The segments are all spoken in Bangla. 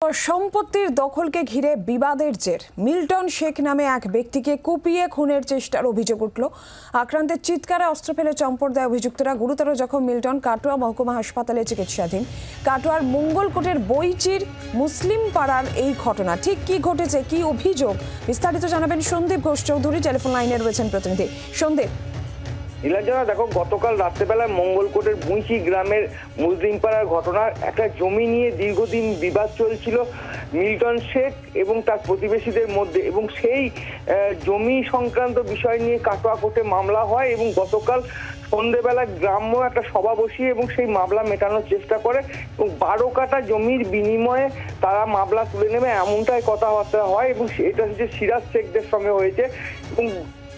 সম্পত্তির দখলকে ঘিরে বিবাদের জের মিল্টন শেখ নামে এক ব্যক্তিকে কুপিয়ে খুনের চেষ্টার অভিযোগ উঠল। আক্রান্তের চিৎকারে অস্ত্র ফেলে চম্পট দেয় অভিযুক্তরা। গুরুতর জখম মিল্টন কাটোয়া মহকুমা হাসপাতালে চিকিৎসাধীন। কাটোয়ার মঙ্গলকোটের বইচির মুসলিম পাড়ার এই ঘটনা ঠিক কি ঘটেছে, কি অভিযোগ, বিস্তারিত জানাবেন সন্দীপ ঘোষ চৌধুরী। টেলিফোন লাইনে রয়েছেন প্রতিনিধি সন্দীপ। নীলাঞ্জনা, দেখো, গতকাল রাত্রেবেলায় মঙ্গলকোটের বুঁইচি গ্রামের মুসলিম পাড়ার ঘটনা। একটা জমি নিয়ে দীর্ঘদিন বিবাদ চলছিল মিল্টন শেখ এবং তার প্রতিবেশীদের মধ্যে, এবং সেই জমি সংক্রান্ত বিষয় নিয়ে কাটোয়া কোর্টে মামলা হয় এবং গতকাল সন্ধ্যেবেলা গ্রাম্য একটা সভা বসিয়ে এবং সেই মামলা মেটানোর চেষ্টা করে এবং 12 কাঠা জমির বিনিময়ে তারা মামলা তুলে নেবে এমনটাই কথাবার্তা হয় এবং এটা হচ্ছে সিরাজ শেখদের সঙ্গে হয়েছে। এবং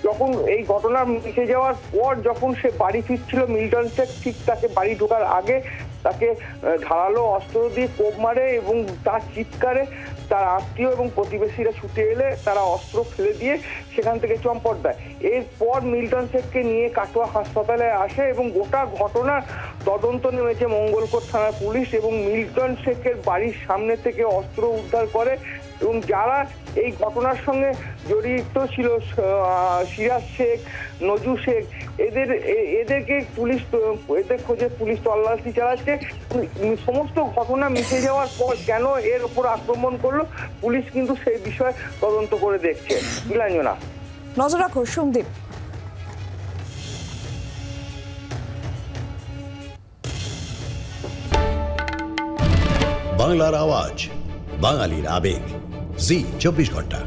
যখন এই ঘটনা মিটে যাওয়ার পর যখন সে বাড়ি ফিরছিল, মিল্টন শেখ ঠিক তাকে বাড়ি ঢোকার আগে তাকে ধারালো অস্ত্র দিয়ে কোপ মারে এবং তার চিৎকারে তার আত্মীয় এবং প্রতিবেশীরা ছুটে এলে তারা অস্ত্র ফেলে দিয়ে সেখান থেকে চম্পট দেয়। এরপর মিল্টন শেখকে নিয়ে কাটোয়া হাসপাতালে আসে এবং গোটা ঘটনার তদন্ত নেমেছে মঙ্গলকোট থানার পুলিশ এবং মিল্টন শেখের বাড়ির সামনে থেকে অস্ত্র উদ্ধার করে এবং যারা এই ঘটনার সঙ্গে জড়িত ছিল সিরাজ শেখ, নজু শেখ, এদেরকে পুলিশ এদের খোঁজে পুলিশ তল্লাশি চালাচ্ছে। সমস্ত ঘটনা মিটে যাওয়ার পর কেন এর উপর আক্রমণ করলো পুলিশ কিন্তু সেই বিষয়ে তদন্ত করে দেখছে। নীলাঞ্জনা, নজর রাখো সন্দীপ। বাংলার আওয়াজ, বাঙালির আবেগ, জি 24 ঘন্টা।